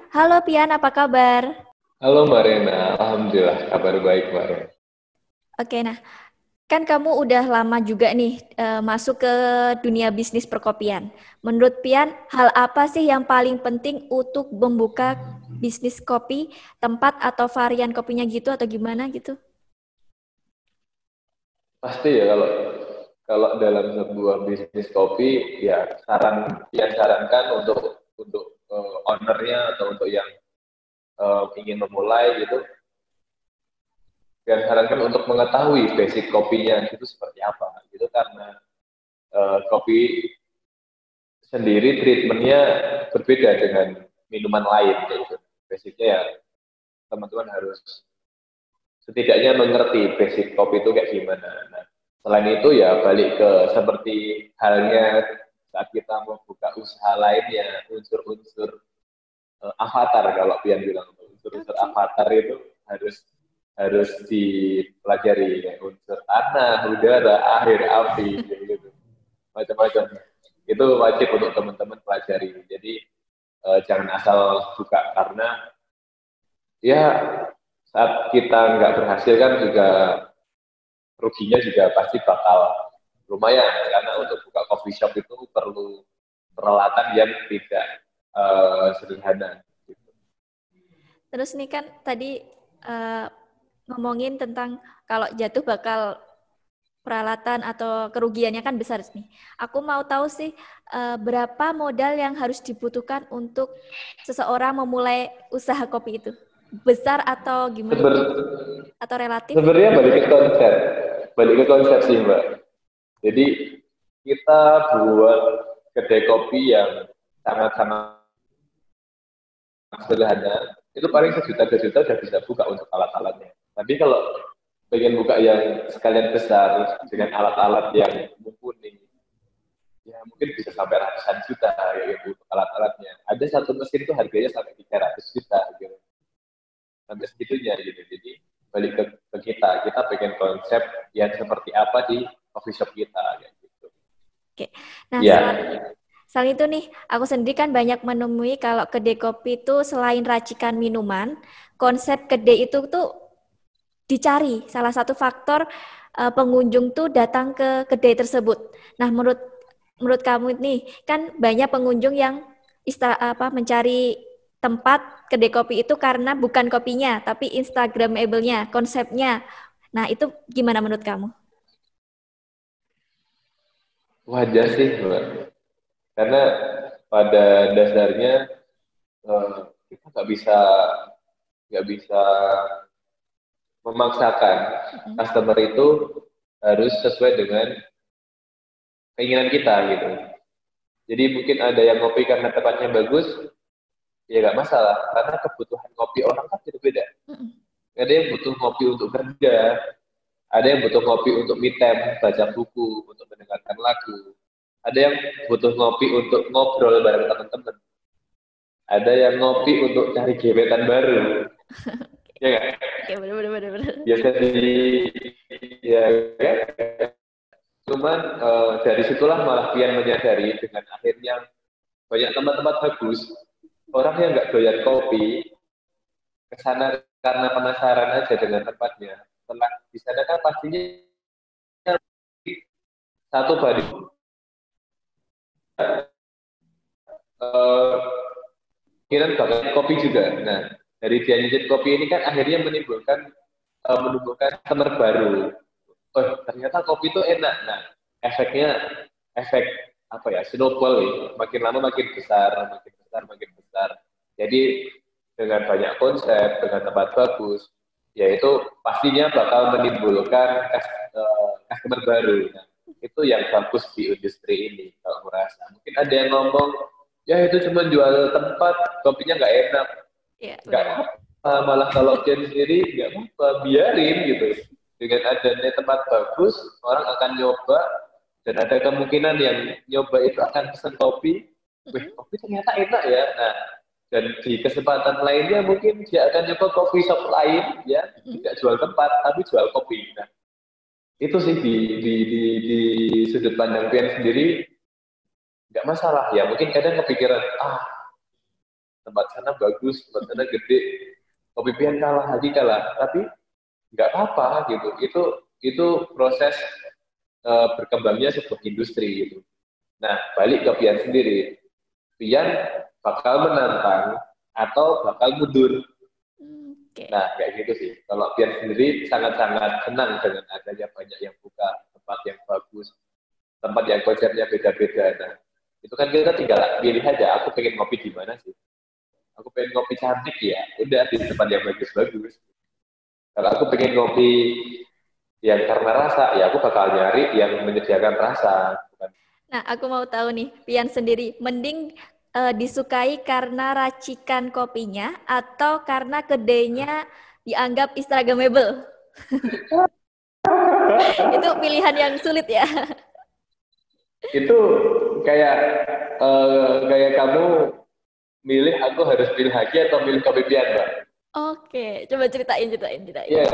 Halo Pian, apa kabar? Halo Mbak Rena, Alhamdulillah kabar baik Mbak Rena. Oke, nah kan kamu udah lama juga nih masuk ke dunia bisnis perkopian. Menurut Pian, hal apa sih yang paling penting untuk membuka bisnis kopi, tempat atau varian kopinya gitu atau gimana gitu? Pasti ya kalau kalau dalam sebuah bisnis kopi ya yang sarankan untuk ownernya atau untuk yang ingin memulai gitu dan sarankan untuk mengetahui basic kopinya itu seperti apa gitu karena kopi sendiri treatmentnya berbeda dengan minuman lain gitu. Basicnya ya teman-teman harus setidaknya mengerti basic kopi itu kayak gimana. Nah, selain itu ya balik ke seperti halnya saat kita mau buka usaha lainnya, unsur-unsur avatar kalau Pian bilang unsur-unsur Oke. avatar itu harus harus dipelajari ya, unsur tanah, udara, air, api, gitu, macam-macam. Itu wajib untuk teman-teman pelajari. Jadi jangan asal buka karena ya saat kita nggak berhasil kan juga ruginya juga pasti bakal lumayan karena untuk buka coffee shop itu perlu peralatan yang tidak sederhana. Terus nih kan tadi eh, ngomongin tentang kalau jatuh bakal peralatan atau kerugiannya kan besar nih. Aku mau tahu sih berapa modal yang harus dibutuhkan untuk seseorang memulai usaha kopi itu. Besar atau gimana? Seber, Atau relatif? Sebenarnya balik ke konsep sih Mbak. Jadi kita buat kedai kopi yang sangat-sangat sederhana, itu paling sejuta dua juta udah bisa buka untuk alat-alatnya. Tapi kalau pengen buka yang sekalian besar dengan alat-alat yang mumpuni, ya mungkin bisa sampai ratusan juta ya gitu untuk alat-alatnya. Ada satu mesin itu harganya sampai 300 juta gitu. Sampai segitunya gitu. Jadi balik ke kita pengen konsep yang seperti apa di coffee shop kita gitu. Oke. Nah, Ya, selain itu nih, aku sendiri kan banyak menemui kalau kedai kopi itu selain racikan minuman, konsep kedai itu tuh dicari. Salah satu faktor pengunjung tuh datang ke kedai tersebut. Nah, menurut menurut kamu nih, kan banyak pengunjung yang mencari tempat kedai kopi itu karena bukan kopinya, tapi Instagramable-nya, konsepnya. Nah, itu gimana menurut kamu? wajar sih Mbak. Karena pada dasarnya eh, kita nggak bisa memaksakan Mm-mm. customer itu harus sesuai dengan keinginan kita gitu. Jadi mungkin ada yang ngopi karena tempatnya bagus, ya nggak masalah. Karena kebutuhan kopi orang kan beda-beda. Mm-mm. Ada yang butuh kopi untuk kerja, ada yang butuh kopi untuk me time, baca buku, untuk mendengarkan lagu. Ada yang butuh ngopi untuk ngobrol bareng teman-teman. Ada yang ngopi untuk cari gebetan baru. Ya nggak? Oke, bener bener bener. Biasa di ya kan? Cuman dari situlah malah Pian menyadari dengan akhirnya banyak tempat-tempat bagus. Orang yang nggak doyan kopi ke sana karena penasaran aja dengan tempatnya. Setelah di sana kan pastinya satu banding eh, kira bakal kopi juga. Nah, dari dia nyicip kopi ini kan akhirnya menumbuhkan customer baru. Oh, ternyata kopi itu enak. Nah, efeknya efek apa ya? Snowball ya. Makin lama makin besar, makin besar, makin besar. Jadi dengan banyak konsep, dengan tempat bagus, yaitu pastinya bakal menimbulkan customer baru. Nah, itu yang bagus di industri ini kalau merasa. Mungkin ada yang ngomong, ya itu cuma jual tempat, kopinya nggak enak. Iya, Nggak bener bener. apa, malah kalau Jen sendiri nggak apa, biarin gitu. Dengan adanya tempat bagus, orang akan nyoba, dan ada kemungkinan yang nyoba itu akan pesen kopi, wih Mm-mm. kopi ternyata enak ya. Nah, dan di kesempatan lainnya mungkin dia akan nyoba coffee shop lain ya Mm-mm. tidak jual tempat tapi jual kopi. Nah, itu sih di sudut pandang Pian sendiri nggak masalah ya. Mungkin kadang kepikiran tempat sana bagus, tempat sana gede, Kopi Pian kalah, Haki kalah, tapi nggak apa-apa gitu. Itu proses berkembangnya sebuah industri gitu. Nah, balik ke Pian sendiri. Pian bakal menantang atau bakal mundur. Okay. Nah, kayak gitu sih. Kalau Pian sendiri sangat-sangat senang dengan adanya banyak yang buka, tempat yang bagus, tempat yang konsepnya beda-beda. Nah, itu kan kita tinggal pilih aja, aku pengen ngopi di mana sih. Aku pengen ngopi cantik ya, udah di tempat yang bagus-bagus. Kalau aku pengen ngopi yang karena rasa, ya aku bakal nyari yang menyediakan rasa. Nah, aku mau tahu nih, Pian sendiri, mending disukai karena racikan kopinya atau karena kedainya dianggap instagramable? Itu pilihan yang sulit ya. Itu kayak kamu milih aku harus pilih Haki atau milih Kopi Pian, Mbak? Oke, coba ceritain. Iya,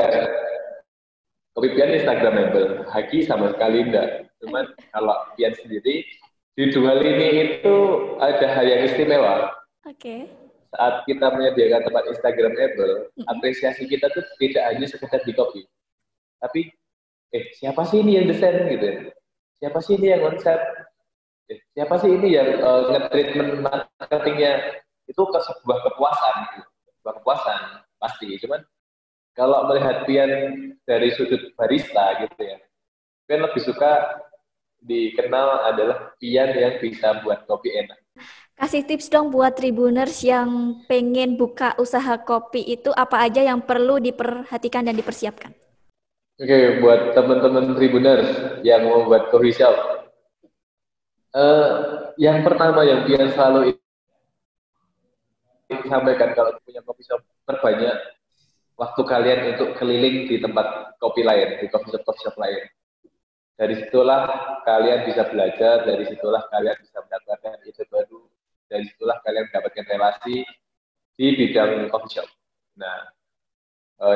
Kopi Pian instagramable, Haki sama sekali enggak. Cuman kalau Pian sendiri, di dua lini itu ada hal yang istimewa. Oke. Saat kita menyediakan tempat instagramable, apresiasi kita tuh tidak hanya sekedar di kopi. Tapi, siapa sih ini yang desain gitu ya? Siapa sih ini yang konsep? Siapa sih ini yang nge-treatment marketingnya? Itu sebuah kepuasan, gitu. Sebuah kepuasan pasti. Cuman kalau melihat Pian dari sudut barista gitu ya, Pian lebih suka dikenal adalah Pian yang bisa buat kopi enak. Kasih tips dong buat Tribuners yang pengen buka usaha kopi itu apa aja yang perlu diperhatikan dan dipersiapkan? Oke, buat teman-teman Tribuners yang mau buat coffee shop, yang pertama yang Pian selalu sampaikan kalau punya coffee shop, perbanyak waktu kalian untuk keliling di tempat kopi lain, di coffee shop lain. Dari situlah kalian bisa belajar, dari situlah kalian bisa mendapatkan ide baru, dari situlah kalian mendapatkan relasi di bidang coffee shop. Nah,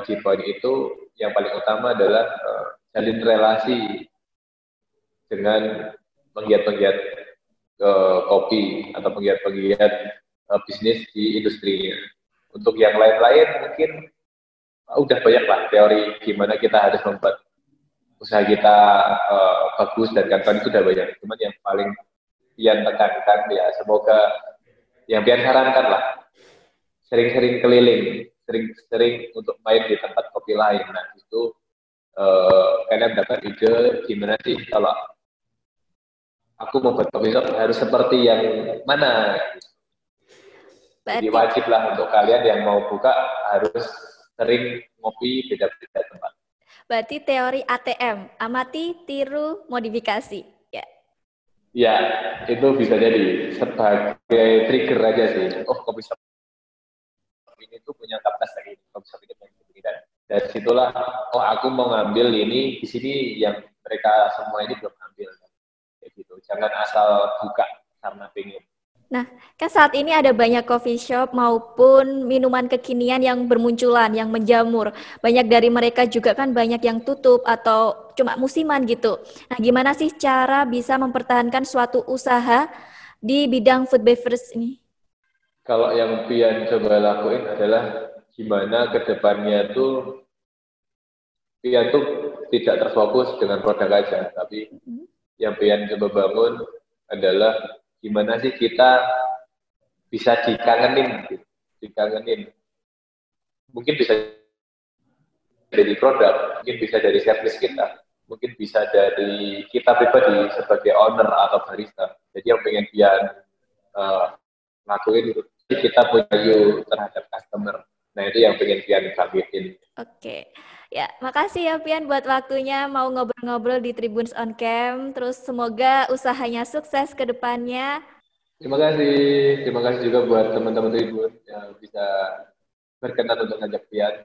di poin itu yang paling utama adalah jalin relasi dengan penggiat-penggiat kopi atau penggiat-penggiat bisnis di industrinya. Untuk yang lain-lain mungkin udah banyak lah teori gimana kita harus membuat usaha kita bagus dan kawan-kawan itu udah banyak. Cuman yang paling Pian tekankan ya semoga yang Pian sarankan lah sering-sering keliling, sering-sering untuk main di tempat kopi lain. Nah itu kalian dapat ide gimana sih kalau aku mau buat kopi shop harus seperti yang mana. Jadi wajib lah untuk kalian yang mau buka harus sering ngopi beda-beda tempat. Berarti teori ATM, amati, tiru, modifikasi. Ya. Ya, itu bisa jadi sebagai trigger aja sih. Oh, kopi shop ini tuh punya kapasitas kayak gini, kopi shop ini punya begini. Dan dari situlah, oh aku mau ngambil ini di sini yang mereka semua ini belum ambil. Kayak gitu. Jangan asal buka karena pengen. Nah, kan saat ini ada banyak coffee shop maupun minuman kekinian yang bermunculan, yang menjamur. Banyak dari mereka juga kan banyak yang tutup atau cuma musiman gitu. Nah, gimana sih cara bisa mempertahankan suatu usaha di bidang food beverage ini? Kalau yang Pian coba lakuin adalah gimana ke depannya tuh Pian tuh tidak terfokus dengan produk aja, tapi yang Pian coba bangun adalah gimana sih kita bisa dikangenin. Mungkin bisa dari produk, mungkin bisa dari service kita, mungkin bisa dari kita pribadi sebagai owner atau barista. Jadi yang pengen Pian lakuin kita punya value terhadap customer. Nah itu yang pengen Pian bangkitin. Oke. Ya, makasih ya Pian buat waktunya mau ngobrol-ngobrol di Tribuners on Cam. Terus semoga usahanya sukses ke depannya. Terima kasih juga buat teman-teman Tribun yang bisa berkenan untuk ngajak Pian.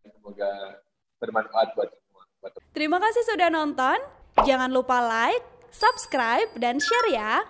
Semoga bermanfaat buat semua. Terima kasih sudah nonton. Jangan lupa like, subscribe, dan share ya.